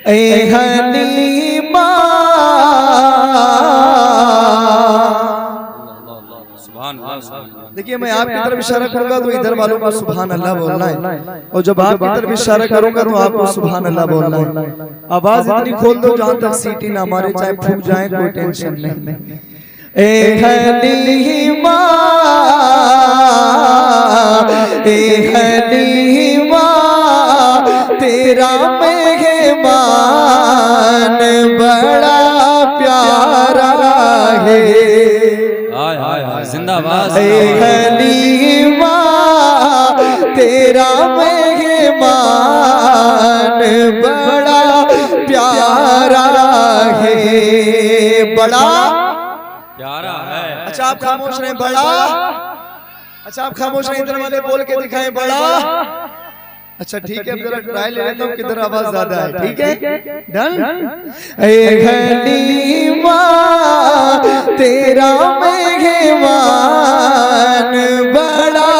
ए हलीमा देखिए, मैं आपकी तरफ इशारा करूंगा तो इधर वालों को सुभान अल्लाह बोलना है, और जब आपकी तरफ इशारा करूंगा तो आपको सुभान अल्लाह बोलना है। आवाज इतनी खोल दो जहां तक सीटी ना मारे, चाहे फूक जाए कोई टेंशन नहीं। ए हलीमा ए हलीमा तेरा मेहमान बड़ा प्यारा है। जिंदाबाद। ए हलीमा तेरा मेहमान बड़ा प्यारा है, बड़ा प्यारा है। अच्छा आप खामोश रहे, बड़ा। अच्छा आप खामोश रहे, इधर वाले बोल के दिखाएं बड़ा। अच्छा ठीक है, अब जरा ट्राई ले लेता हूँ किधर आवाज ज्यादा है। ठीक है, डन। ए हलीमा तेरा मेहमान बड़ा।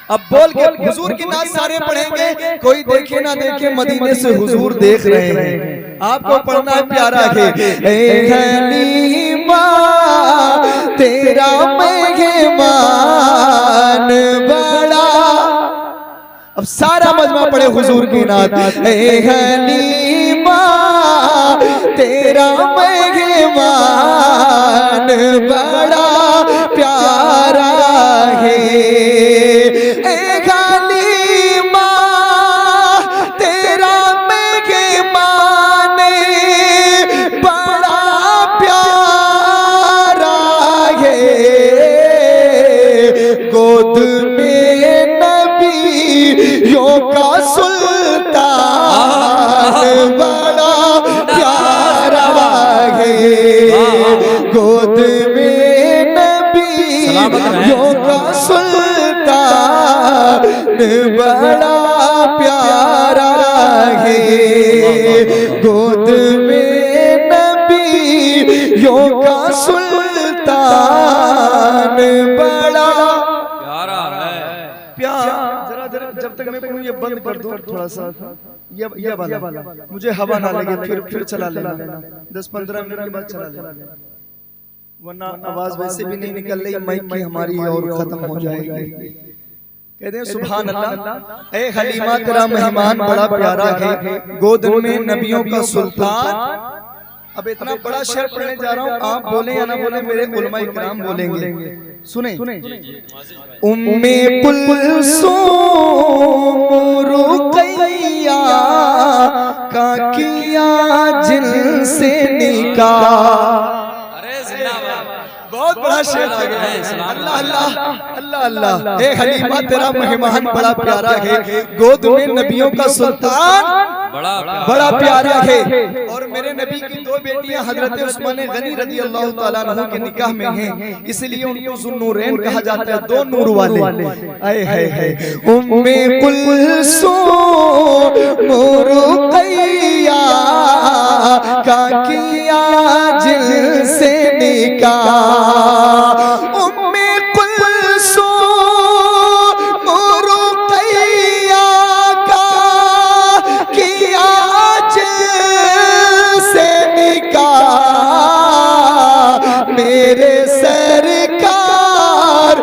अब बोल के हुजूर की नात सारे पढ़ेंगे, कोई देखे ना देखे मदीने से हुजूर देख रहे हैं, आपको पढ़ना है प्यारा है। ए हलीमा तेरा मेहमान बड़ा। अब सारा मजमा पढ़े हुजूर की नात। ए हलीमा तेरा मेहमान बड़ा प्यारा है। ए हलीमा तेरा मेहमान बड़ा प्यारा है। गोद में नबियों का सुल्तान बड़ा प्यारा है। गोद में नबियों का सुल्तान बड़ा प्यारा है। गोद में नबियों का सुल्तान बड़ा प्यारा है। जरा जरा जब तक मैं पढ़ूं ये बंद कर दो थोड़ा सा, ये वाला मुझे हवा ना लगे, फिर चला लेना 10-15 मिनट के बाद चला लेना, वरना आवाज वैसे भी नहीं निकल रही, माइक की हमारी और खत्म हो जाएगी। कहते हैं सुभान अल्लाह। ए हलीमा तेरा मेहमान बड़ा प्यारा है, गोद में नबियों का सुल्तान। अब इतना बड़ा शेर पढ़ने जा रहा हूँ, आप बोले या ना बोले मेरे उलमा इकराम बोलेंगे, सुने। उम्मे कुलसूम रुकैया का किया जिनसे निकाह। बहुत बड़ा शेर आ गया है। अल्लाह अल्लाह अल्लाह अल्लाह। ए हलीमा तेरा मेहमान बड़ा प्यारा है, गोद में नबियों का सुल्तान बड़ा प्यारा है। और मेरे नबी की दो बेटियां हजरत उस्मान गनी रज़ी अल्लाह ताला अन्हु के निकाह में हैं, इसलिए उनको ज़ुन्नूरैन कहा जाता है, दो नूर वाले। आए हाय हाय। उम्मे कुलसूम रुकैया का किया जिनसे निकाह। उम्मे कुलसूम रुकैया का किया जिनसे निकाह। मेरे सरकार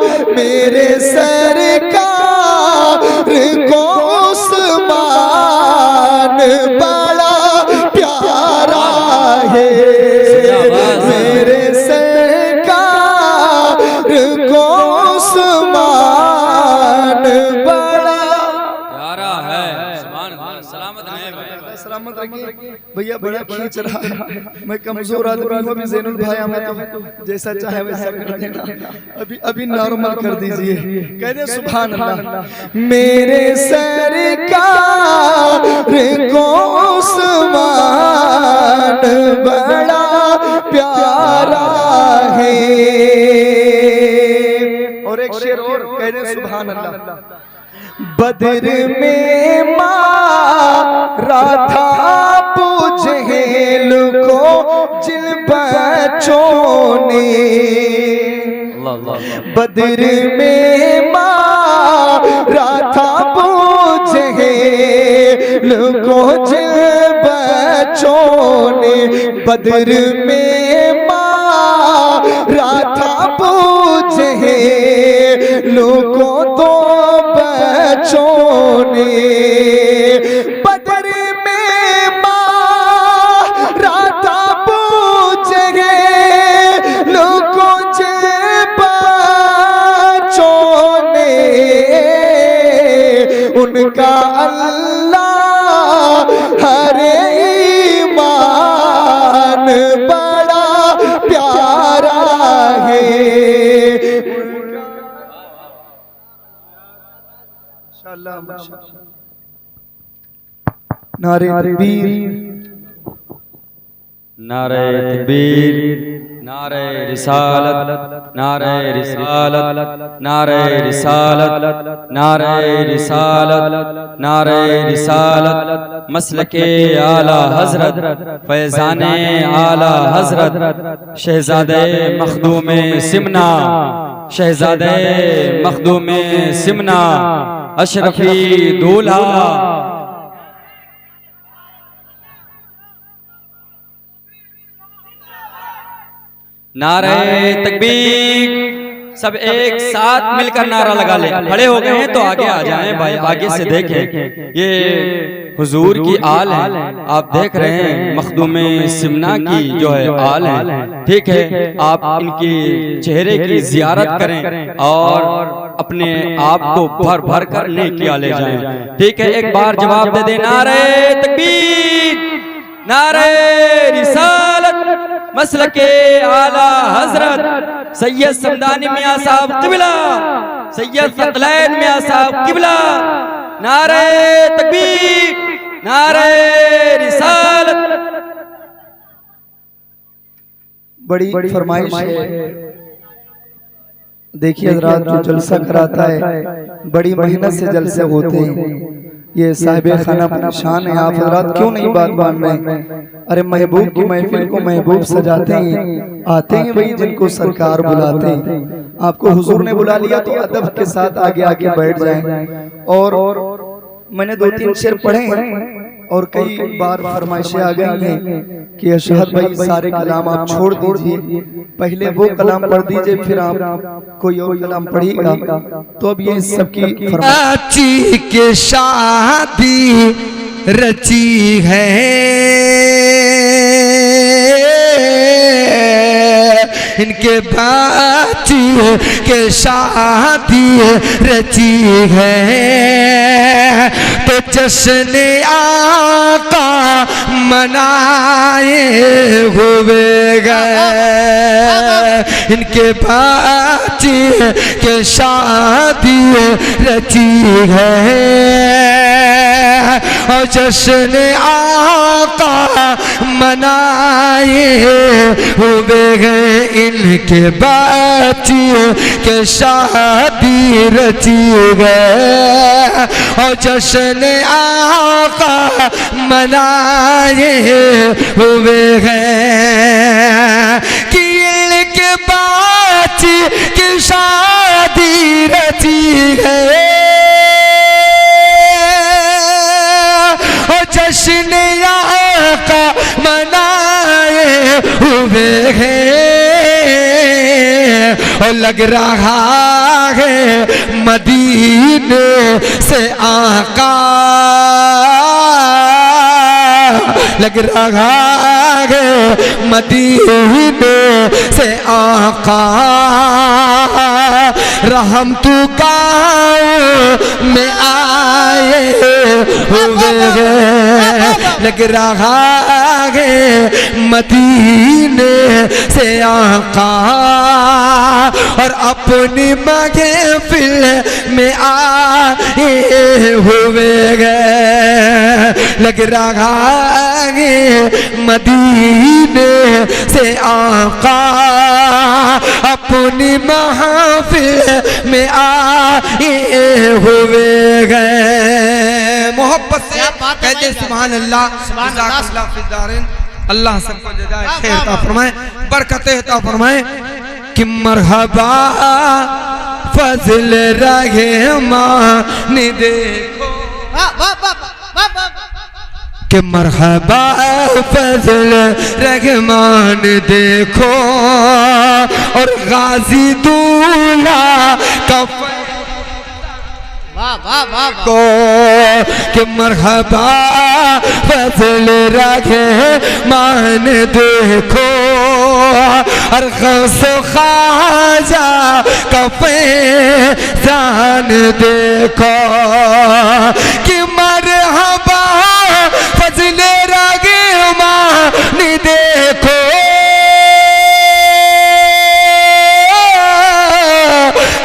को उस्मान बड़ा प्यारा है। मेरे को उस्मान बड़ा प्यारा है। सलामत रहे, सलामत रखिए भैया। बड़ा खींच रहा है, मैं कमजोर आदमी हूँ। अभी ज़ैनुल भाई हमें तो जैसा चाहे वैसा कर देना, अभी नॉर्मल कर दीजिए। कहते सुभान अल्लाह। मेरे सरकार को उस्मान बड़ा प्यारा है। और एक शेर और कहते सुभान अल्लाह। बदर में मारा था जहेल को जिन बच्चों ने। बदर में मारा था जहेल को जिन बच्चों ने बदर में मारा था पूछे लोगों तो बच्चों ने बदर में मारा था पूछे लोगों से बच्चों ने उनका अल्लाह हरे ईमान बड़ा प्यारा है। नारे तकबीर, नारे तकबीर, नारे रिसालत, नारे रिसालत, नारे रिसालत, नारे रिसालत, नारे रिसालत। मसलके आला हजरत फैजाने आला हजरत शहजादे मखदूम सिमना, शहजादे मखदूम सिमना अशरफी दूल्हा। नारे तकबीर, सब एक साथ मिलकर नारा लगा ले। खड़े हो गए हैं तो आगे आ जाएं भाई, आगे से देखें। ये हुजूर की आल है, आप देख रहे हैं मखदूम सिमना की जो है आल है, ठीक है। आप इनकी चेहरे की जियारत करें और अपने आप को भर भर कर नेकियां ले जाएं, ठीक है। एक बार जवाब दे दें। नारे तकबीर, नारे रिसालत, मसलके आला हजरत सैयद समदानी मियां साहब किबला, सैयद सकलैन मियां साहब किबला। नारे तकबीर, नारे रिसालत। बड़ी फरमाइश है। देखिए हजरात, जो जलसा कराता है बड़ी मेहनत से जलसे होते हैं। ये साहिब खाना परेशान है, आप हजरात क्यों नहीं बात मान रहे? अरे महबूब की महफिल को महबूब सजाते हैं, आते हैं वही जिनको सरकार बुलाते हैं। आपको हुजूर ने बुला लिया तो अदब के साथ आगे आगे बैठ जाएं। और मैंने 2-3 शेर पढ़े हैं और कई बार फरमाइशें आ गई हैं कि अशहद भाई सारे कलाम आप छोड़ दीजिए, पहले वो कलाम पढ़ दीजिए फिर आप कोई और कलाम पढ़िएगा। तो अब ये सबकी फरमाइश के शादी रची है, इनके बाची के शादी रची है, तो जश्न आका मनाए हुए गए। इनके बाची के शादी रची है और जश्न आका मनाए हुए गए। इनके बच्चियों के शादी रची गए और जश्न आका मनाए हुए गए कि इनके बच्ची की शादी रची गए और जश्न आका मनाए हुए हैं। और लग रहा है मदीने से आका, लग रहा है मदीने से आका, रहम तू गाँव में आए हुए। लग रहा है मदीने से आका और अपनी महफिल में आए हुए गए। लग रहा है मदीने से आका अपनी महफिल में आए हुए गए। मोहब्बत से कहते सुभान अल्लाह, अल्लाह सबको जज़ाए खैर अता फरमाए, बरकत अता फरमाए। कि मरहबा फजल रहे मान देखो, कि मरहबा फजल रहमान देखो और गाजी दूल्हा का को कि मरहबा फजल रहमान देखो और गौस ख्वाजा का फैजान देखो कि मरहबा फजल रहमान देखो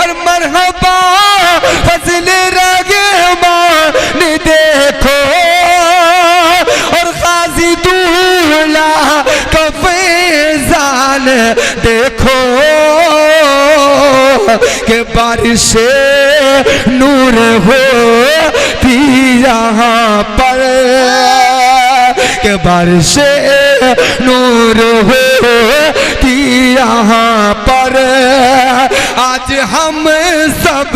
और मरहबा फजल रहमान देखो और गाजी दूल्हा का फैजान देखो के बारिश नूर होती यहाँ पर के बारिश नूर होती यहाँ पर आज हम सब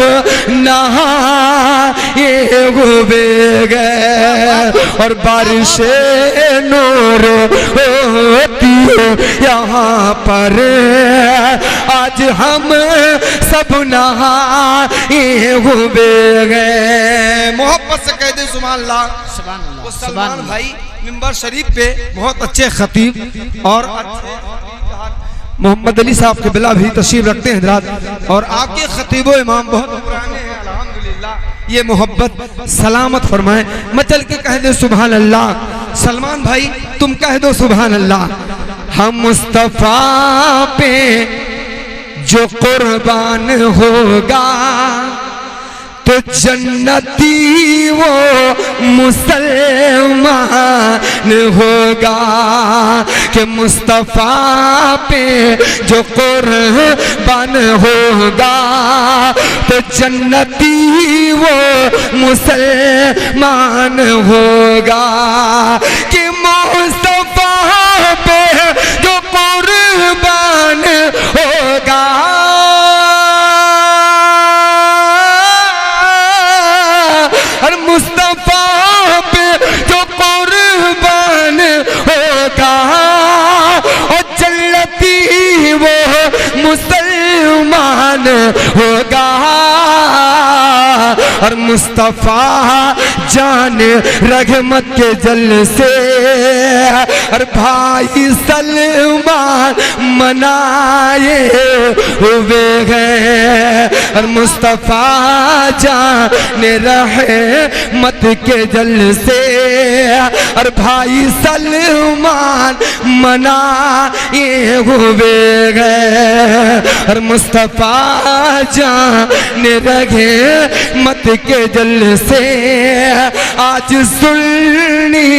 नहाए हुए गए और बारिश नूर होती यहाँ पर आज हम सब नहाए हुए गए। मोहब्बत से कह दे सुभान अल्लाह। वो सलमान भाई मिंबर शरीफ पे बहुत अच्छे खतीब और मोहम्मद अली साहब के बिला भी तशरीफ रखते हैं हज़रात और आपके खतीबो इमाम बहुत पुराने हैं अल्हम्दुलिल्लाह। ये मोहब्बत सलामत फरमाए। मैं चल के कह दे सुभान अल्लाह। सलमान भाई तुम कह दो सुभान अल्लाह। हम मुस्तफा पे जो कुर्बान होगा तो जन्नती वो मुसलमान होगा कि मुस्तफा पे जो कुर्बान होगा तो जन्नती वो मुसलमान होगा कि मुस्तफा पे जो कुर्बान होगा और मुस्तफा पे जो कुर्बान होगा और जन्नती वो मुसलमान होगा और मुस्तफा जान रहमत के जल से और भाई सलमान मनाए हुए हैं और मुस्तफा जान रहमत के जल से और भाई सलमान मनाए हुए हैं और मुस्तफा जान रहमत के जल से आज सुन्नी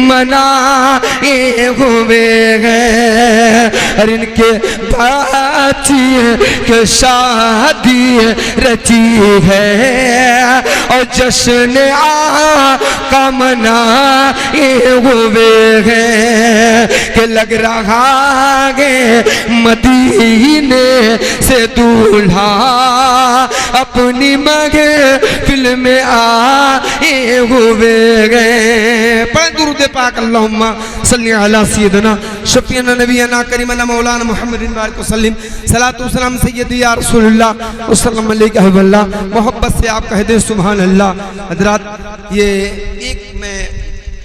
मनाए हुए हैं और इनके बाची के शादी रची है और जश्न आका मनाए हुए हैं कि लग रहा है मदीने से दूल्हा अपनी महफिल में आए हुए गए। पढ़ दुरूद पाक अल्लाहुम्मा सल्ली अला सय्यिदना शफीअना नबीना करीमना मौलाना मुहम्मदिन बारिक वसल्लिम सलातु व सलाम सय्यदी या रसूलुल्लाह वसल्लम अलैका हबल्ला। मोहब्बत से आप कह दे सुभान अल्लाह। हजरात ये एक मैं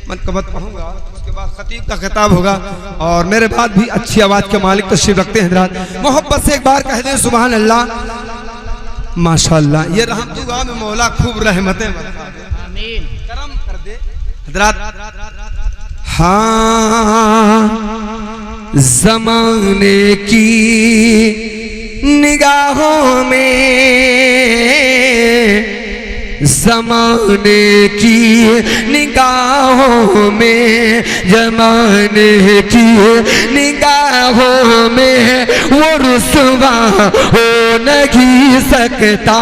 मनकबत पढ़ूंगा उसके बाद खतीब का खिताब होगा और मेरे बाद भी अच्छी आवाज के मालिक तशरीफ रखते हैं हजरात। मोहब्बत से एक बार कह दे सुभान अल्लाह। माशाअल्लाह ये रहमतुल्लाह में मौला खूब रहमतें आमीन करम कर दे हजरात। हाँ ज़माने की निगाहों में ज़माने की निगाहों में ज़माने की निगाहों में वो रुसवा हो नहीं सकता।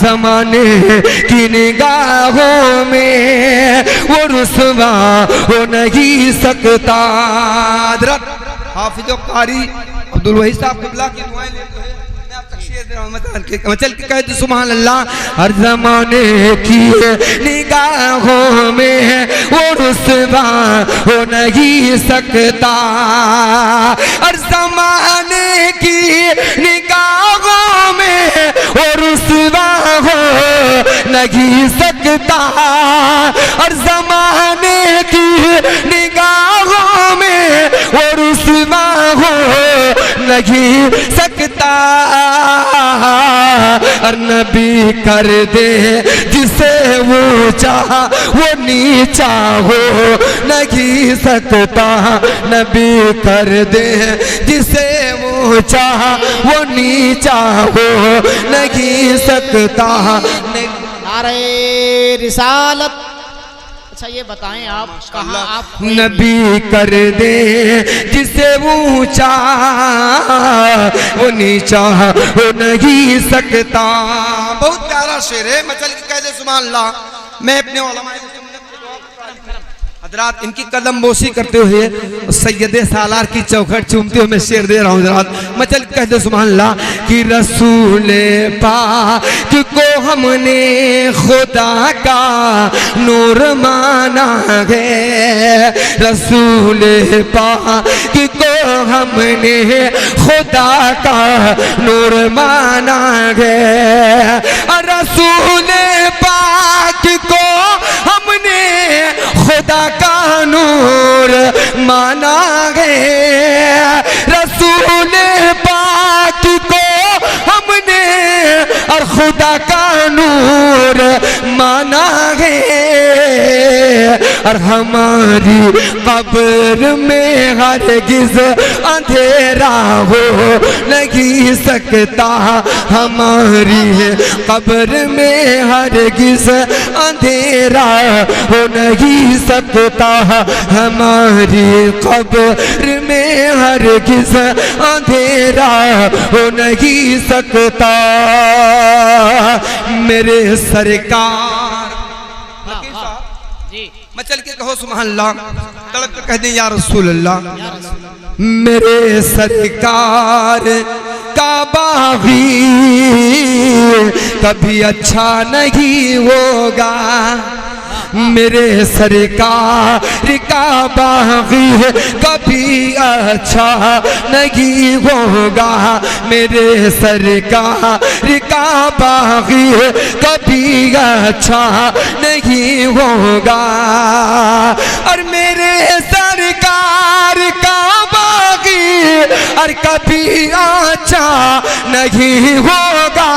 ज़माने की निगाहों में वो रुसवा हो नहीं सकता। हज़रत हाफिज़ कारी अब्दुल वहीद साहब क़िबला की दुआएं लेते हैं। मैं आप तशरीफ़ चल के कह दो सुभान अल्लाह। हर जमाने की निगाहों में वो रुसवा हो नहीं सकता, हर जमाने की निगाहों में वो रुसवा हो नहीं सकता, हर जमाने की निगाहों में वो रुसवा हो नहीं सकता। और नबी कर दे जिसे वो चाह वो नीचा हो नहीं सकता, नबी कर दे जिसे वो चाह वो नीचा हो नहीं सकता। नारे रिसालत। अच्छा ये बताएं आप कहाँ आप नबी कर दे जिसे ऊंचा वो नीचा हो नहीं सकता। बहुत प्यारा शेर है, मैं चल के कह दे सुभान अल्लाह। मैं अपने उलमाए हजरात इनकी कदम बोसी करते हुए सैयदे सालार की चौखट चूमते हुए मैं शेर दे रहा हूँ हजरात। मैं चल कह दे सुभान अल्लाह कि रसूले पाक को हमने खुदा का नूर माना है, रसूले पाक को हमने खुदा का नूर माना है, रसूले पाक को हमने खुदा का नूर माना है, रसूल पाक को हमने और खुदा का नूर माना है। और हमारी कब्र में हरगिज़ अंधेरा हो नहीं सकता, हमारी कब्र में हरगिज़ अंधेरा हो नहीं सकता, हमारी कब्र में हरगिज़ अंधेरा हो नहीं सकता। मेरे सरकार जी मैं चल के कहो सुभान अल्लाह, तड़प कर कह दें या रसूल अल्लाह। मेरे सरकार का बागी कभी अच्छा नहीं होगा, मेरे सरकार का बागी कभी अच्छा नहीं होगा, मेरे सरकार का बागी कभी अच्छा नहीं होगा। और मेरे सरकार का बागी और कभी अच्छा नहीं होगा।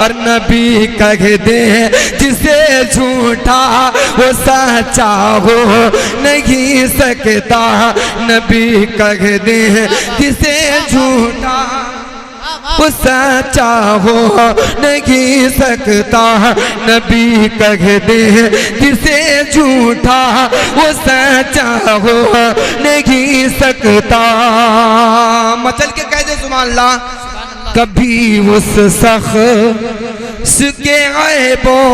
और नबी कह दे जिसे झूठा वो सच्चा हो नहीं सकता, नबी कह दे जिसे झूठा वो सच्चा हो नहीं सकता, नबी कह दे जिसे झूठा वो सच्चा हो नहीं सकता। मचल के कह दे सुभान अल्लाह। कभी उस शख्स के ऐबों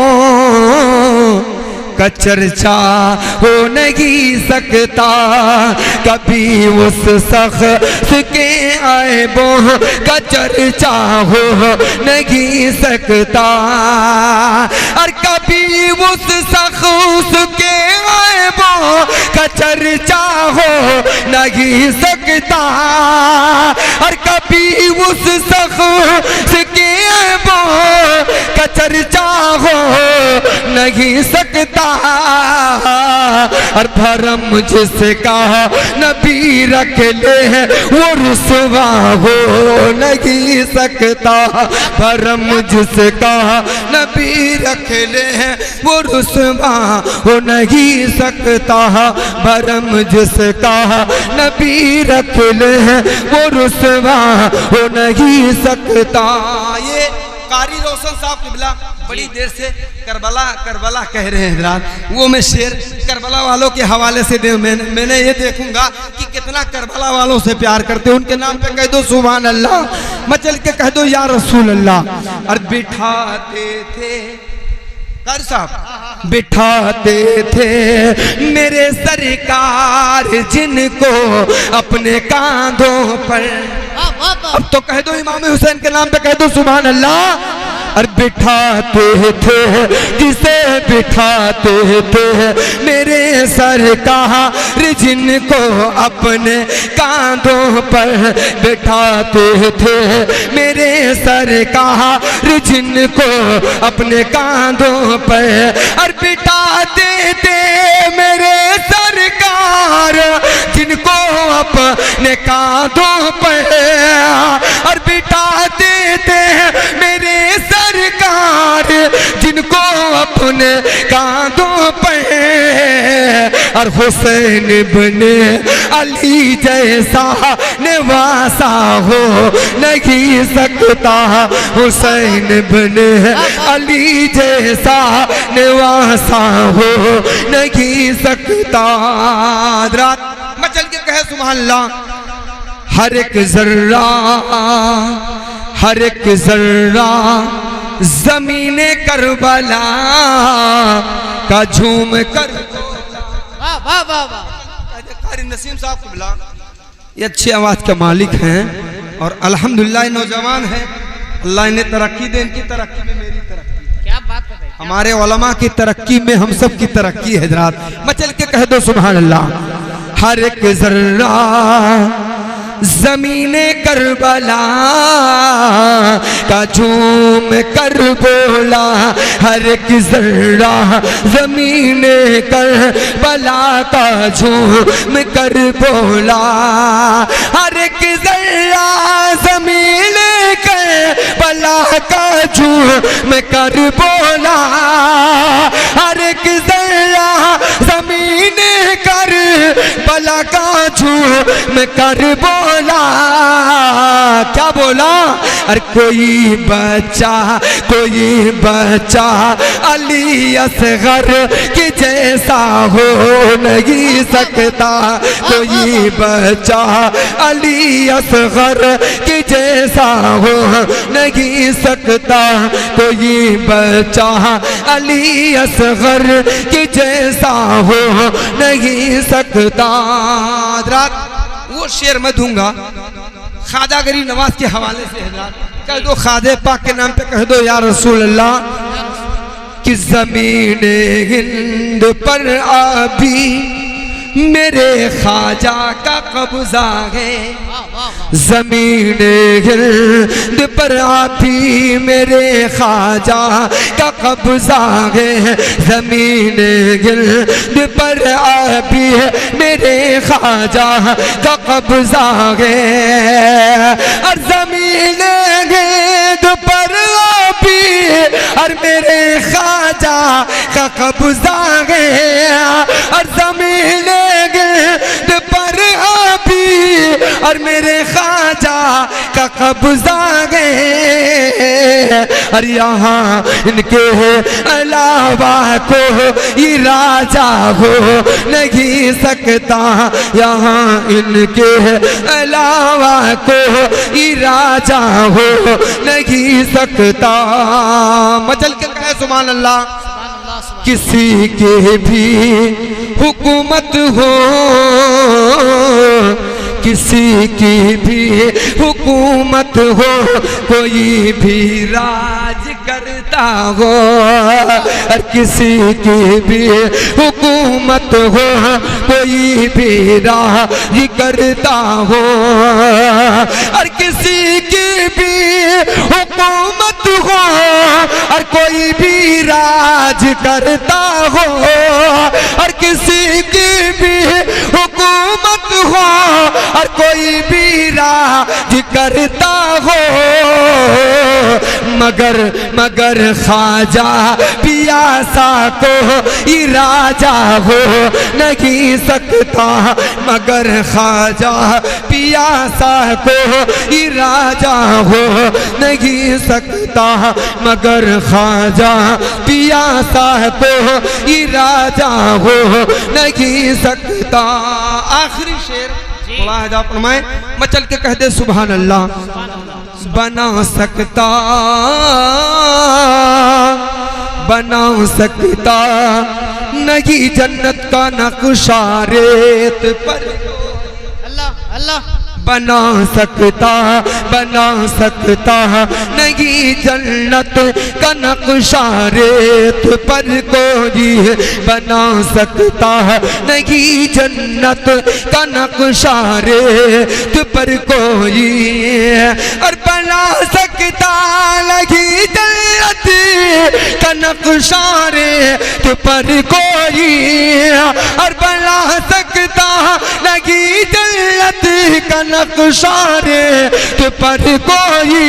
का चर्चा हो नहीं सकता, कभी उस शख्स के ऐबों का चर्चा हो नहीं सकता। और कभी उस शख्स के ऐबों का चर्चा हो नहीं सकता, और कभी उस शख्स के ऐबों का चर्चा हो नहीं सकता। और भरम मुझसे कहा नबी रख ले वो रुसवा हो नहीं सकता, भरम मुझसे कहा नबी रख ले वो रुसवा हो नहीं सकता, भरम मुझसे कहा नबी रख ले वो रुसवा हो नहीं सकता। ये कारी रोशन साहब किबला बड़ी देर से करबला करबला कह रहे हैं हजरात, वो मैं शेर करबला वालों के हवाले से दे, मैंने ये देखूंगा कि कितना करबला वालों से प्यार करते हैं, उनके नाम पे कह दो सुभान अल्लाह। मचल के कह दो या रसूल अल्लाह। और बिठाते थे कारी साहब बिठाते थे मेरे सरकार जिनको अपने कांधों पर, अब तो कह दो इमाम हुसैन के नाम पे कह दो सुभान अल्लाह। और बिठाते थे जिसे बिठाते थे मेरे सरकार जिनको अपने कांधों पर बिठाते थे मेरे सरकार जिनको अपने कांधों पर और बिठाते थे मेरे सरकार जिनको अपने कांधों पर और बिठाते थे मेरे सरकार जिनको अपने कांधों पर और हुसैन बने अली जैसा निवासा हो नहीं सकता हुसैन बने अली जैसा निवासा हो नहीं सकता। मचल के कहे सुभान अल्लाह। हर एक जर्रा ज़मीने करबला का झूम कर। वाह वाह वाह वाह। कारी नसीम साहब को बुला, ये अच्छी आवाज के मालिक हैं और अल्हम्दुलिल्लाह नौजवान हैं। अल्लाह इन्हें तरक्की दे, इनकी तरक्की में मेरी तरक्की। क्या बात कर रहे हैं, हमारे उलमा की तरक्की में हम सब की तरक्की है हजरात। मचल के कह दो सुभान अल्लाह। हर एक जर्रा ज़मीने करबला का झूम कर बोला हर एक जर्रा ज़मीने करबला का झूम कर बोला हर एक जर्रा ज़मीने करबला का झूम कर बोला हर एक जर्रा ज़मीने करबला का झूम कर बोला। क्या बोला? अरे कोई बच्चा अली असगर के जैसा हो नहीं सकता कोई बच्चा अली असगर के जैसा हो नहीं सकता कोई बच्चा अली असगर के जैसा हो नहीं सकता। वो शेर मैं दूंगा ख्वाजा गरीब नवाज के हवाले से हजरात। कह दो ख्वाजा पाक के नाम पे कह दो या रसूल अल्लाह कि ज़मीने हिंद पर अभी मेरे ख्वाजा का कब्जा है ज़मीने हिंद पर अभी मेरे ख्वाजा का कब्जा है ज़मीने हिंद पर अभी मेरे ख्वाजा का कब्जा है और ज़मीने हिंद पर अभी और मेरे ख्वाजा का कब्जा है और ज़मीने पर अभी और मेरे ख्वाजा का कब्जा है और यहाँ इनके अलावा को ये राजा हो नहीं सकता यहाँ इनके अलावा को ये राजा हो नहीं सकता। मचल के कहे सुभान अल्लाह। किसी के भी हुकूमत हो किसी की भी हुकूमत हो कोई भी राज करता हो और किसी की भी हुकूमत हो कोई भी राज करता हो और किसी की भी हुकूमत हो और कोई भी राज करता हो और किसी की भी हुकूमत हो और कोई भी राज करता हो मगर ख्वाजा पियासा को ये राजा हो नहीं सकता मगर ख्वाजा पियासा को ये राजा हो नहीं सकता मगर ख्वाजा पियासा को ये राजा हो नहीं सकता। आखिरी शेर फरमाए मचल के कह दे सुभान अल्लाह। बना सकता नहीं जन्नत का नक्शा रेत पर अल्लाह अल्लाह बना सकता नहीं जन्नत का नक्शा रेत पर कोई बना सकता नहीं जन्नत का नक्शा रेत पर कोई और बना सकता नहीं जन्नत का नक्शा रेत पर कोई और बना सकता नहीं जन्नत का नक्शा रेत पर कोई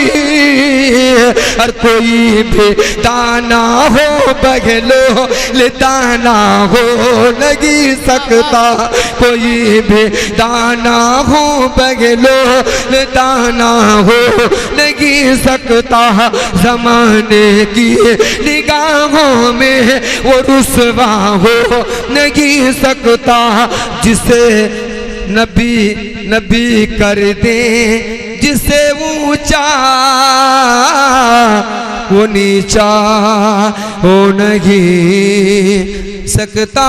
और कोई भी दाना हो बगलो ले दाना हो नहीं सकता कोई भी दाना हो बगलो ले दाना हो नहीं सकता ज़माने की निगाहों में वो रुसवा हो नहीं सकता जिसे नबी कर दे जिसे ऊंचा वो नीचा हो नहीं सकता।